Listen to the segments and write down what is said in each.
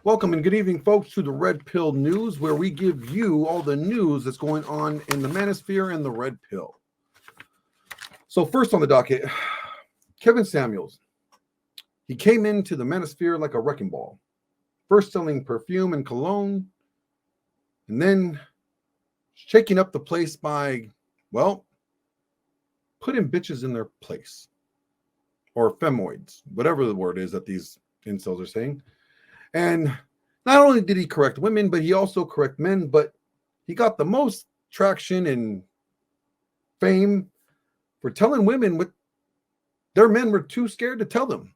Welcome and good evening, folks, to the Red Pill News, where we give you all the news that's going on in the Manosphere and the Red Pill. So first on the docket, Kevin Samuels. He came into the Manosphere like a wrecking ball, first selling perfume and cologne, and then shaking up the place by, well, putting bitches in their place, or femoids, whatever the word is that these incels are saying. And not only did he correct women, but he also correct men, but he got the most traction and fame for telling women what their men were too scared to tell them.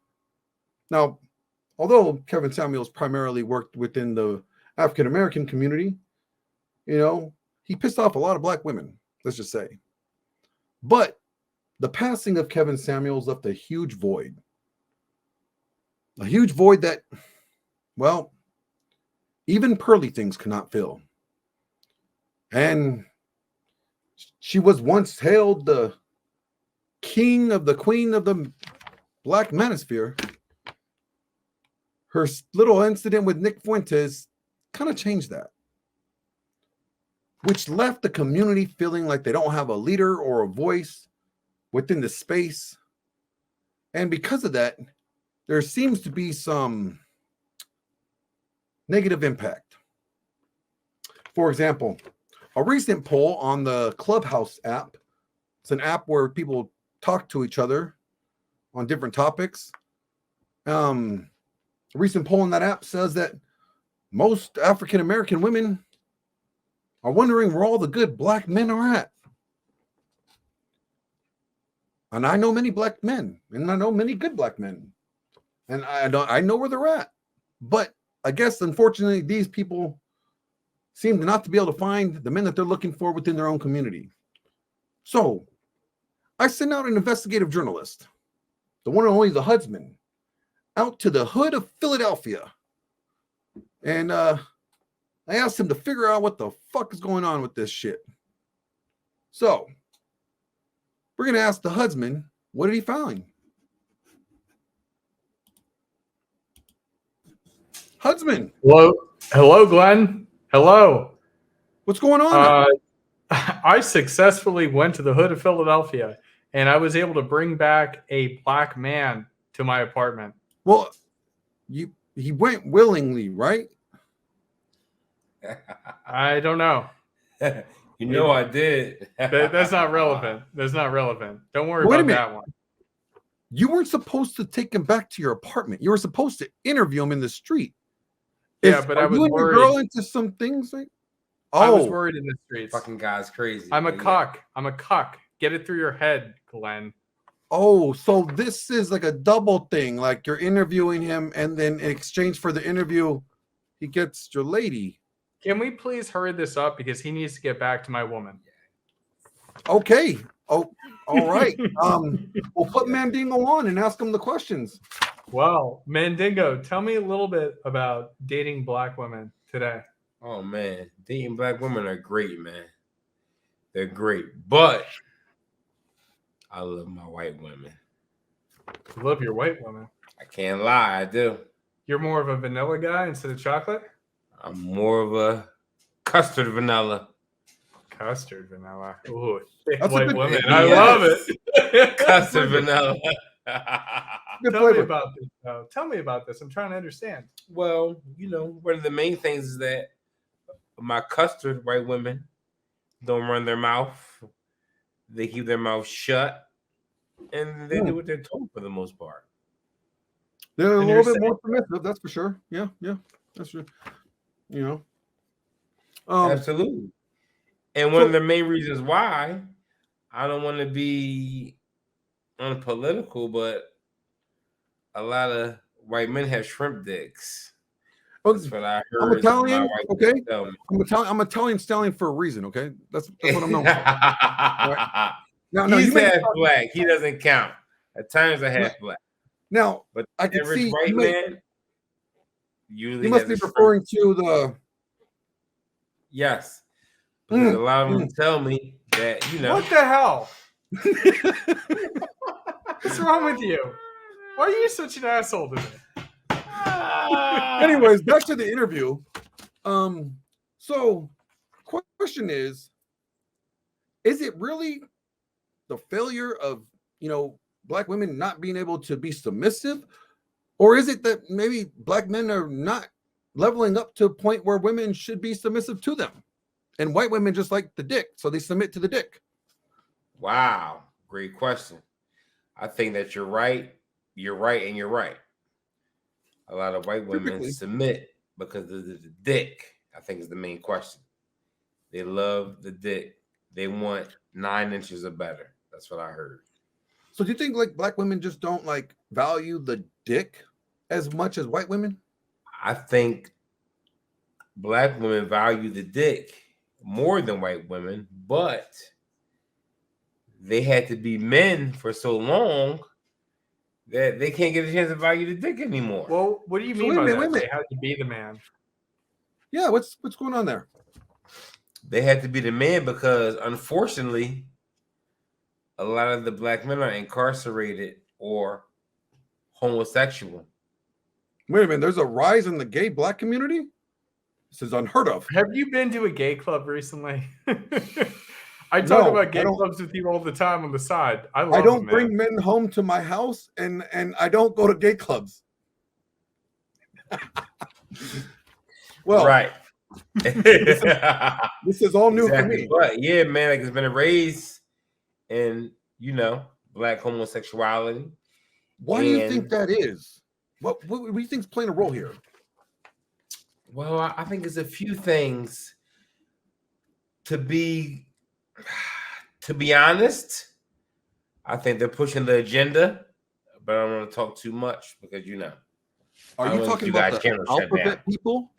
Now, although Kevin Samuels primarily worked within the African-American community, he pissed off a lot of black women, let's just say. But the passing of Kevin Samuels left a huge void. A huge void that, well, even pearly things cannot fill. And she was once hailed the queen of the Black Manosphere. Her little incident with Nick Fuentes kind of changed that, which left the community feeling like they don't have a leader or a voice within the space. And because of that, there seems to be some negative impact. For example, a recent poll on the Clubhouse app, it's an app where people talk to each other on different topics. A recent poll on that app says that most African-American women are wondering where all the good black men are at. And I know many black men, and I know many good black men. And I know where they're at. But I guess, unfortunately, these people seem not to be able to find the men that they're looking for within their own community. So I sent out an investigative journalist, the one and only the Husband, out to the hood of Philadelphia. And I asked him to figure out what the fuck is going on with this shit. So we're going to ask the Husband, what did he find? Husband. Hello, Glenn. Hello. What's going on? I successfully went to the hood of Philadelphia, and I was able to bring back a black man to my apartment. Well, he went willingly, right? I don't know. I did. That's not relevant. That's not relevant. Don't worry about that one. You weren't supposed to take him back to your apartment. You were supposed to interview him in the street. Yeah, but I was worried. worried. Girl into some things like, I was worried in the streets. Fucking guy's crazy. I'm a cuck. I'm a cuck. Get it through your head, Glenn. Oh, so this is like a double thing. Like you're interviewing him, and then in exchange for the interview, he gets your lady. Can we please hurry this up because he needs to get back to my woman? Okay. Oh, all right. We'll put Mandingo on and ask him the questions. Well, Mandingo, tell me a little bit about dating black women today. Oh, man. Dating black women are great, man. They're great. But I love my white women. You love your white women. I can't lie. I do. You're more of a vanilla guy instead of chocolate? I'm more of a custard vanilla. Custard vanilla. Ooh, thick That's white a good woman. name. I love it. Custard vanilla. Tell me about this, though. Tell me about this. I'm trying to understand. Well, one of the main things is that my custard white women don't run their mouth. They keep their mouth shut. And they do what they're told for the most part. They're a little bit more permissive, that's for sure. Yeah, that's true. Absolutely. And one of the main reasons why I don't want to be unpolitical, but a lot of white men have shrimp dicks. That's what I heard. I'm Italian, okay? I'm Italian stallion for a reason, okay? That's what I'm known for. Right? Now, he's half black. He doesn't count. At times I half black. Now, but I can see white man usually you must be referring to the. Yes. Because a lot of them tell me that, What the hell? What's wrong with you? Why are you such an asshole to me? Anyways, back to the interview. So question is it really the failure of, Black women not being able to be submissive? Or is it that maybe Black men are not leveling up to a point where women should be submissive to them? And white women just like the dick, so they submit to the dick. Wow. Great question. I think that you're right. You're right, and you're right. A lot of white women submit because of the dick, I think is the main question. They love the dick. They want 9 inches or better. That's what I heard. So do you think like Black women just don't like value the dick as much as white women? I think Black women value the dick more than white women, but they had to be men for so long that they can't get a chance to value the dick anymore. Well, what do you mean by that? They had to be the man. Yeah, what's going on there? They had to be the man because, unfortunately, a lot of the Black men are incarcerated or homosexual. Wait a minute, there's a rise in the gay Black community? This is unheard of. Have you been to a gay club recently? I talk about gay clubs with you all the time on the side. I don't bring men home to my house, and I don't go to gay clubs. Well, right. This is all new for me. But yeah, man, like it's been raised in, Black homosexuality. Why do you think that is? What do you think is playing a role here? Well, I think it's a few things. To be honest, I think they're pushing the agenda, but I don't want to talk too much because Are you talking about the alphabet people?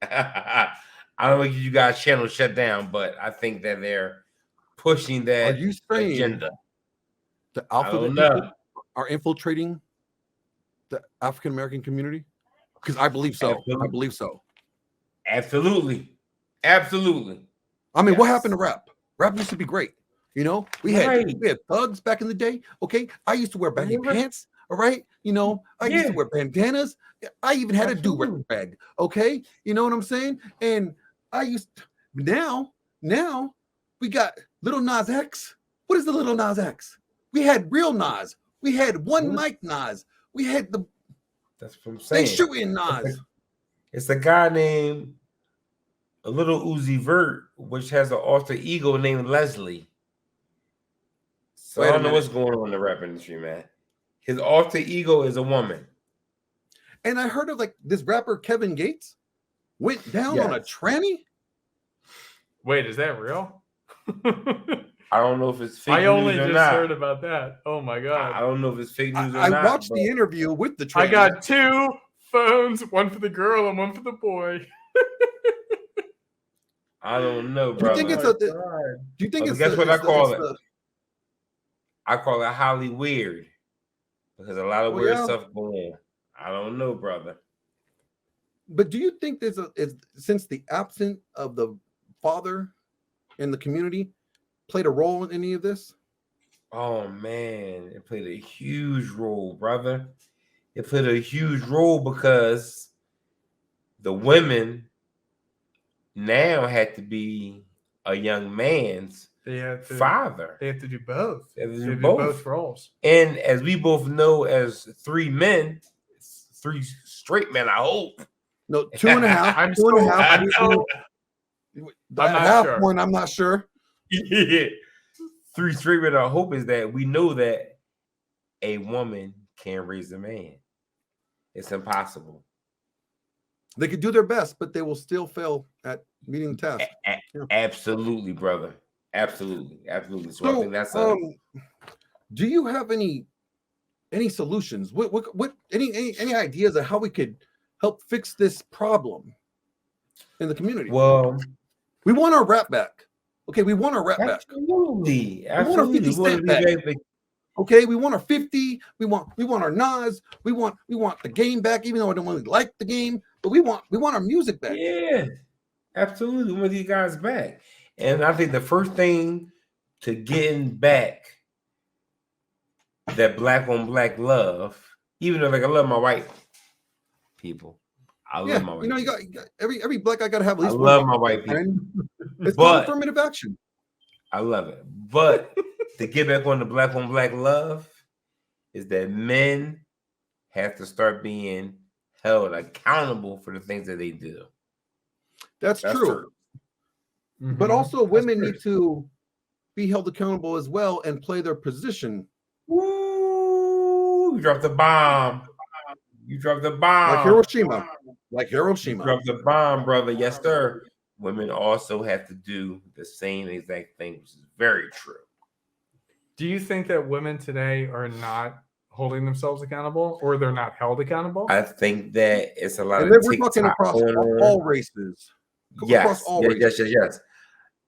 I don't want you guys' channel shut down, but I think that they're pushing that agenda. The alphabet people are infiltrating the African American community? Because I believe so. Absolutely. I believe so. Absolutely. I mean, what happened to rap? Rap used to be great. We had thugs back in the day. Okay, I used to wear baggy pants. All right, I used to wear bandanas. I even had a do-rag. Okay, you know what I'm saying? And now we got Little Nas X. What is the Little Nas X? We had real Nas. We had one mic Nas. We had the. That's what I'm saying. They shooting Nas. It's a guy named a Little Uzi Vert, which has an alter ego named Leslie. So I don't know what's going on in the rap industry, man. His alter ego is a woman. And I heard of like this rapper Kevin Gates went down on a tranny. Wait, is that real? I don't know if it's fake news or not. I only just heard about that. Oh my god! I don't know if it's fake news or not. I watched the interview with the tranny. I got 2 phones, one for the girl and one for the boy. I don't know, bro. Do you think it's guess what I call it? I call it highly weird because a lot of weird stuff going on. I don't know, brother. But do you think since the absence of the father in the community played a role in any of this? Oh man, it played a huge role, brother. It played a huge role because the women now had to be a young man's father. They have to do both. They have to do both roles. And as we both know, as 3 men, 3 straight men, I hope. No, 2.5. I'm 2.5. The half sure. One, I'm not sure. Yeah. 3 straight men, I hope, is that we know that a woman can't raise a man. It's impossible. They could do their best, but they will still fail at meeting the task. Absolutely, brother. Absolutely. So I think that's do you have any solutions? What any ideas of how we could help fix this problem in the community? Well, we want our rap back. Okay, we want our rap back. Absolutely. We want our 50 Cent back. Okay, we want our 50. We want our Nas. We want the game back, even though I don't really like the game. But we want our music back. Yeah, absolutely. We want these guys back. And I think the first thing to getting back that black on black love, even though like I love my white people. I love my white you people. got every black guy got to have at I least love one. my white people. And it's called affirmative action. I love it. But to get back on the black on black love is that men have to start being held accountable for the things that they do. That's true. But also women need to be held accountable as well and play their position. Woo! You dropped the bomb. You dropped the bomb. Like Hiroshima. You dropped the bomb, brother. Yes, sir. Women also have to do the same exact thing, which is very true. Do you think that women today are not holding themselves accountable, or they're not held accountable? I think that it's a lot and of we're talking TikTok across going all on. races. Yes, Across all races. yes.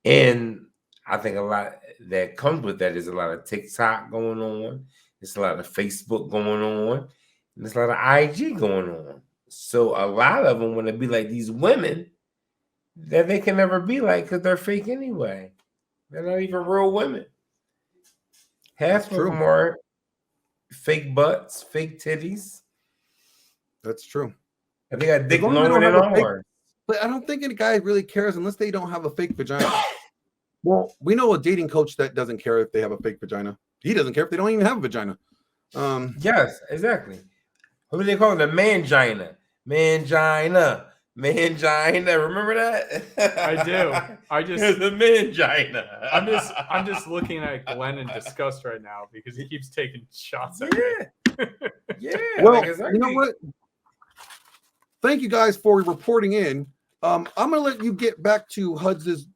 And I think a lot that comes with that is a lot of TikTok going on. There's a lot of Facebook going on. And there's a lot of IG going on. So a lot of them want to be like these women that they can never be like because they're fake anyway. They're not even real women. Half of them are fake butts, fake titties. That's true. And they got dick longer than ours. But I don't think any guy really cares unless they don't have a fake vagina. Well, we know a dating coach that doesn't care if they have a fake vagina. He doesn't care if they don't even have a vagina. Yes, exactly. What do they call it? The mangina. Mangina. Remember that? I do. I just the mangina. I'm just looking at Glenn in disgust right now because he keeps taking shots at me. Yeah. Well, like exactly. You know what? Thank you guys for reporting in. I'm gonna let you get back to Huds's,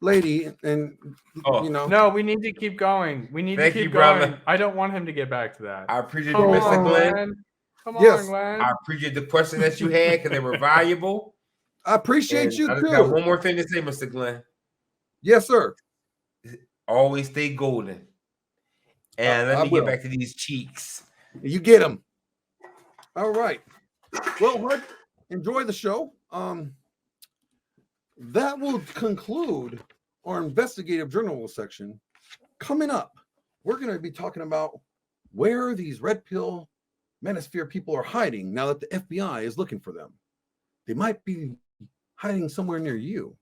lady, and No, we need to keep going. We need to keep going. Brother. I don't want him to get back to that. I appreciate you, Mr. Glenn. Come on, Glenn. I appreciate the questions that you had because they were valuable. I appreciate you I too. got one more thing to say, Mr. Glenn. Yes, sir. Always stay golden. And let me get back to these cheeks. You get them. All right. Well, Hud, enjoy the show. That will conclude our investigative journalist section. Coming up, we're going to be talking about where these red pill Manosphere people are hiding now that the FBI is looking for them. They might be hiding somewhere near you.